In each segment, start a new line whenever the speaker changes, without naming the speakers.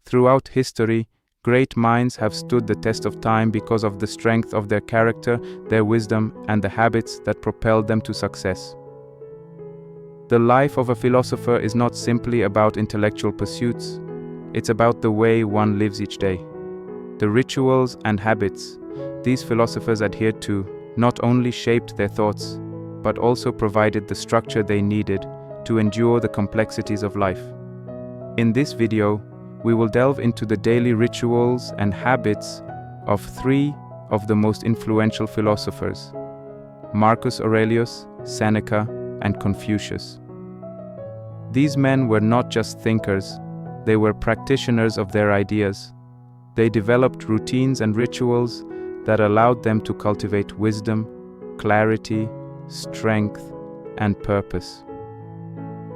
Throughout history, great minds have stood the test of time because of the strength of their character, their wisdom, and the habits that propelled them to success. The life of a philosopher is not simply about intellectual pursuits, it's about the way one lives each day. The rituals and habits these philosophers adhered to not only shaped their thoughts, but also provided the structure they needed to endure the complexities of life. In this video, we will delve into the daily rituals and habits of three of the most influential philosophers: Marcus Aurelius, Seneca, and Confucius. These men were not just thinkers, they were practitioners of their ideas. They developed routines and rituals that allowed them to cultivate wisdom, clarity, strength, and purpose.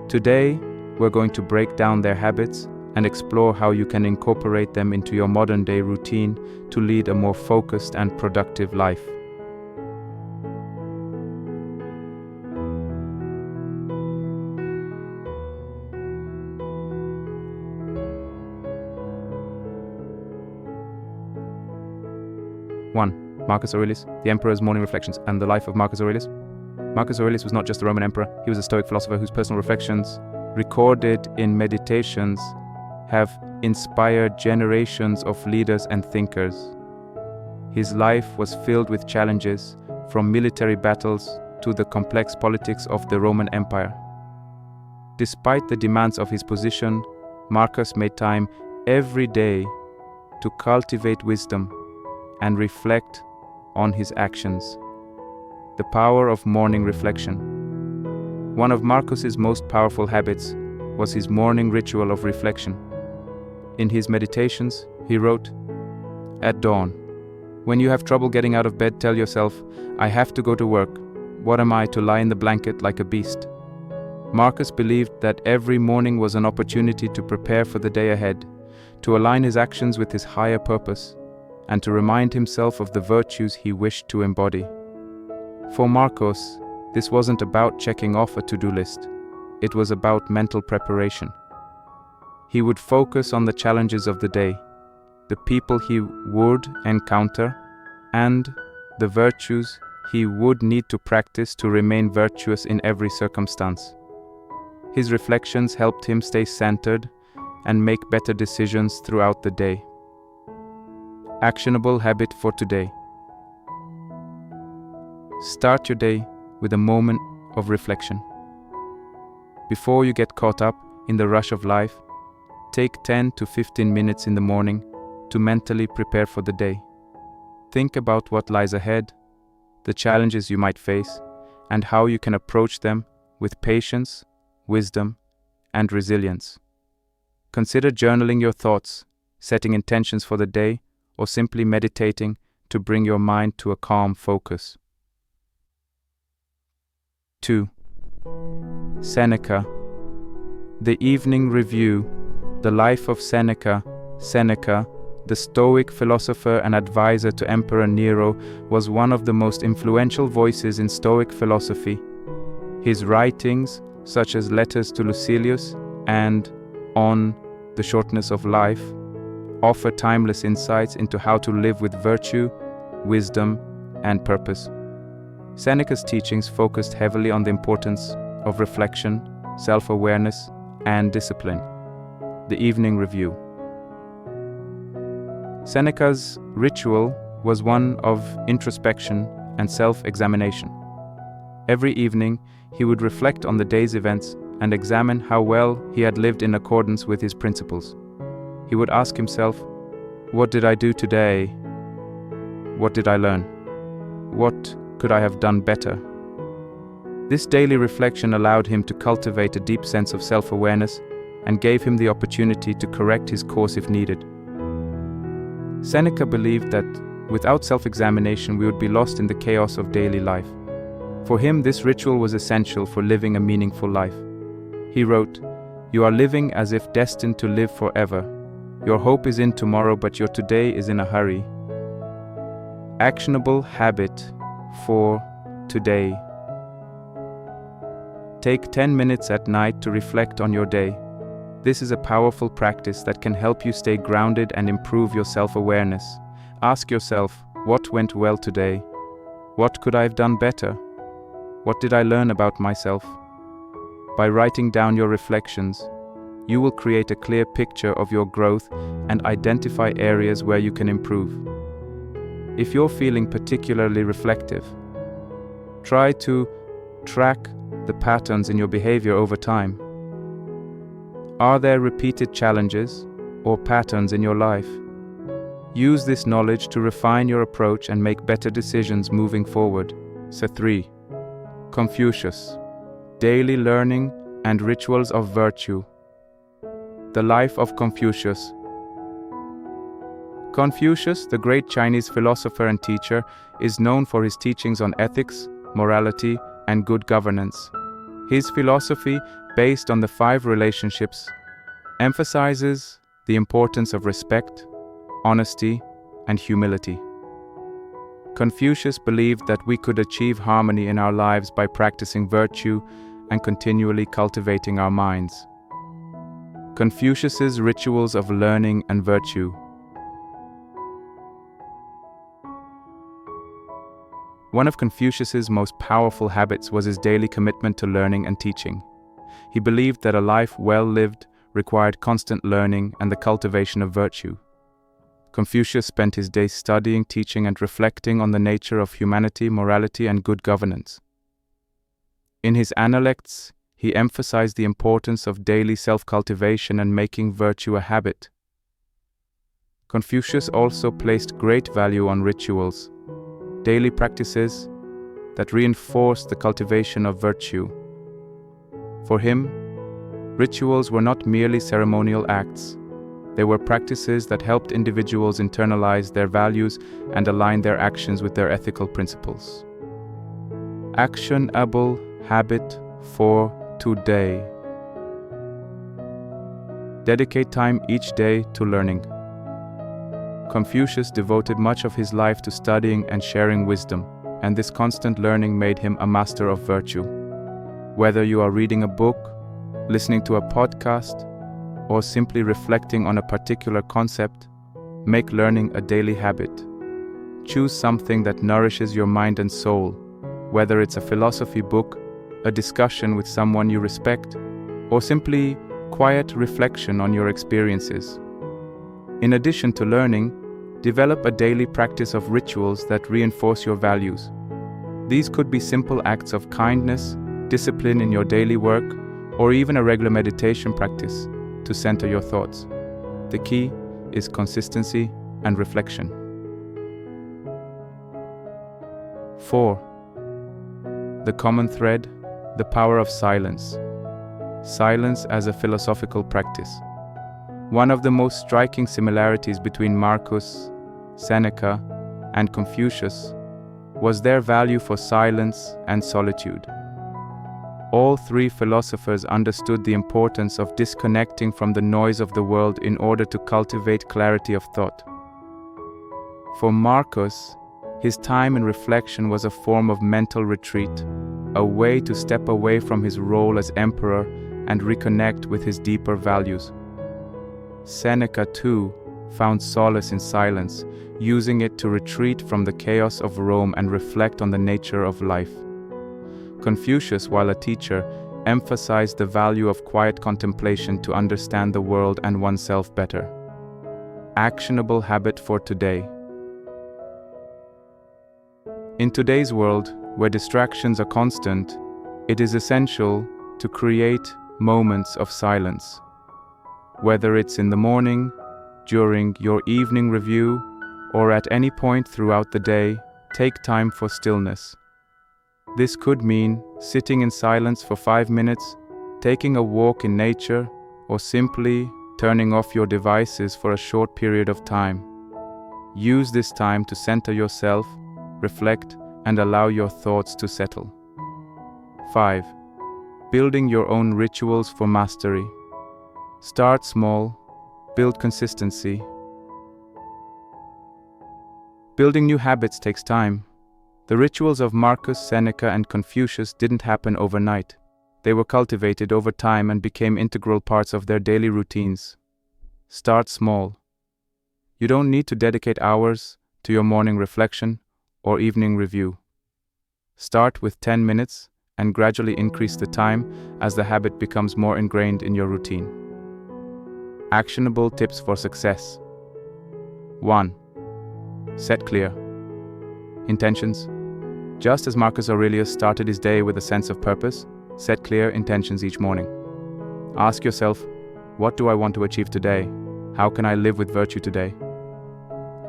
Today, we're going to break down their habits and explore how you can incorporate them into your modern-day routine to lead a more focused and productive life. One, Marcus Aurelius, the Emperor's Morning Reflections, and the life of Marcus Aurelius. Marcus Aurelius was not just a Roman emperor, he was a Stoic philosopher whose personal reflections, recorded in meditations, have inspired generations of leaders and thinkers. His life was filled with challenges, from military battles to the complex politics of the Roman Empire. Despite the demands of his position, Marcus made time every day to cultivate wisdom and reflect on his actions. The power of morning reflection. One of Marcus's most powerful habits was his morning ritual of reflection. In his meditations, he wrote, "At dawn, when you have trouble getting out of bed, tell yourself, 'I have to go to work. What am I to lie in the blanket like a beast?'" Marcus believed that every morning was an opportunity to prepare for the day ahead, to align his actions with his higher purpose, and to remind himself of the virtues he wished to embody. For Marcus, this wasn't about checking off a to-do list. It was about mental preparation. He would focus on the challenges of the day, the people he would encounter, and the virtues he would need to practice to remain virtuous in every circumstance. His reflections helped him stay centered and make better decisions throughout the day. Actionable habit for today. Start your day with a moment of reflection. Before you get caught up in the rush of life, take 10 to 15 minutes in the morning to mentally prepare for the day. Think about what lies ahead, the challenges you might face, and how you can approach them with patience, wisdom, and resilience. Consider journaling your thoughts, setting intentions for the day, or simply meditating to bring your mind to a calm focus. 2. Seneca. The Evening Review. The life of Seneca. Seneca, the Stoic philosopher and advisor to Emperor Nero, was one of the most influential voices in Stoic philosophy. His writings, such as Letters to Lucilius and On the Shortness of Life, offer timeless insights into how to live with virtue, wisdom, and purpose. Seneca's teachings focused heavily on the importance of reflection, self-awareness, and discipline. The Evening Review. Seneca's ritual was one of introspection and self-examination. Every evening, he would reflect on the day's events and examine how well he had lived in accordance with his principles. He would ask himself, "What did I do today? What did I learn? What could I have done better?" This daily reflection allowed him to cultivate a deep sense of self-awareness and gave him the opportunity to correct his course if needed. Seneca believed that without self-examination we would be lost in the chaos of daily life. For him, this ritual was essential for living a meaningful life. He wrote, "You are living as if destined to live forever. Your hope is in tomorrow, but your today is in a hurry." Actionable habit for today. Take 10 minutes at night to reflect on your day. This is a powerful practice that can help you stay grounded and improve your self-awareness. Ask yourself, what went well today? What could I have done better? What did I learn about myself? By writing down your reflections, you will create a clear picture of your growth and identify areas where you can improve. If you're feeling particularly reflective, try to track the patterns in your behavior over time. Are there repeated challenges or patterns in your life? Use this knowledge to refine your approach and make better decisions moving forward. So 3. Confucius, daily learning and rituals of virtue. The life of Confucius. Confucius, the great Chinese philosopher and teacher, is known for his teachings on ethics, morality, and good governance. His philosophy, based on the 5 relationships, emphasizes the importance of respect, honesty, and humility. Confucius believed that we could achieve harmony in our lives by practicing virtue and continually cultivating our minds. Confucius's rituals of learning and virtue. One of Confucius's most powerful habits was his daily commitment to learning and teaching. He believed that a life well lived required constant learning and the cultivation of virtue. Confucius spent his days studying, teaching, and reflecting on the nature of humanity, morality, and good governance. In his Analects, he emphasized the importance of daily self-cultivation and making virtue a habit. Confucius also placed great value on rituals, daily practices that reinforce the cultivation of virtue. For him, rituals were not merely ceremonial acts. They were practices that helped individuals internalize their values and align their actions with their ethical principles. Actionable habit for today. Dedicate time each day to learning. Confucius devoted much of his life to studying and sharing wisdom, and this constant learning made him a master of virtue. Whether you are reading a book, listening to a podcast, or simply reflecting on a particular concept, make learning a daily habit. Choose something that nourishes your mind and soul, whether it's a philosophy book, a discussion with someone you respect, or simply quiet reflection on your experiences. In addition to learning, develop a daily practice of rituals that reinforce your values. These could be simple acts of kindness, discipline in your daily work, or even a regular meditation practice to center your thoughts. The key is consistency and reflection. 4. The common thread, the power of silence. Silence as a philosophical practice. One of the most striking similarities between Marcus, Seneca, and Confucius was their value for silence and solitude. All 3 philosophers understood the importance of disconnecting from the noise of the world in order to cultivate clarity of thought. For Marcus, his time in reflection was a form of mental retreat, a way to step away from his role as emperor and reconnect with his deeper values. Seneca, too, found solace in silence, using it to retreat from the chaos of Rome and reflect on the nature of life. Confucius, while a teacher, emphasized the value of quiet contemplation to understand the world and oneself better. Actionable habit for today. In today's world, where distractions are constant, it is essential to create moments of silence. Whether it's in the morning, during your evening review, or at any point throughout the day, take time for stillness. This could mean sitting in silence for 5 minutes, taking a walk in nature, or simply turning off your devices for a short period of time. Use this time to center yourself, reflect, and allow your thoughts to settle. 5. Building your own rituals for mastery. Start small, build consistency. Building new habits takes time. The rituals of Marcus, Seneca, and Confucius didn't happen overnight. They were cultivated over time and became integral parts of their daily routines. Start small. You don't need to dedicate hours to your morning reflection or evening review. Start with 10 minutes and gradually increase the time as the habit becomes more ingrained in your routine. Actionable tips for success. 1. Set clear intentions. Just as Marcus Aurelius started his day with a sense of purpose, set clear intentions each morning. Ask yourself, what do I want to achieve today? How can I live with virtue today?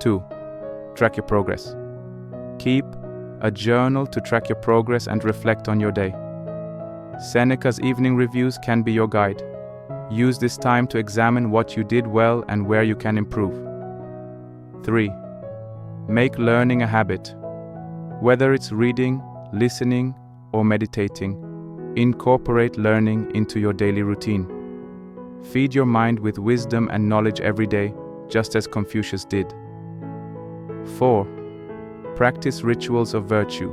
2. Track your progress. Keep a journal to track your progress and reflect on your day. Seneca's evening reviews can be your guide. Use this time to examine what you did well and where you can improve. 3. Make learning a habit. Whether it's reading, listening, or meditating, incorporate learning into your daily routine. Feed your mind with wisdom and knowledge every day, just as Confucius did. 4. Practice rituals of virtue.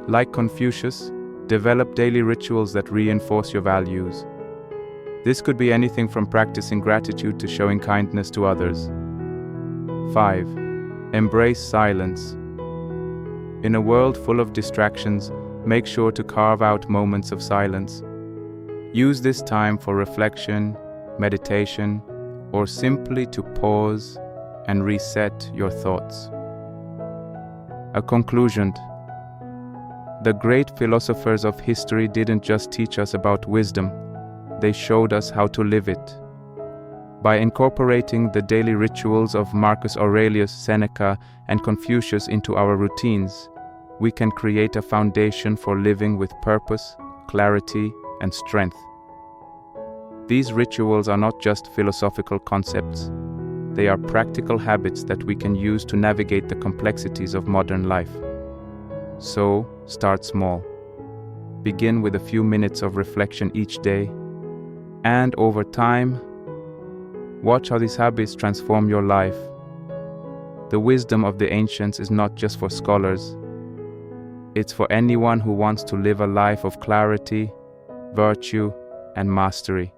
Like Confucius, develop daily rituals that reinforce your values. This could be anything from practicing gratitude to showing kindness to others. 5. Embrace silence. In a world full of distractions, make sure to carve out moments of silence. Use this time for reflection, meditation, or simply to pause and reset your thoughts. A conclusion. The great philosophers of history didn't just teach us about wisdom, they showed us how to live it. By incorporating the daily rituals of Marcus Aurelius, Seneca, and Confucius into our routines, we can create a foundation for living with purpose, clarity, and strength. These rituals are not just philosophical concepts. They are practical habits that we can use to navigate the complexities of modern life. So, start small. Begin with a few minutes of reflection each day, and over time, watch how these habits transform your life. The wisdom of the ancients is not just for scholars. It's for anyone who wants to live a life of clarity, virtue, and mastery.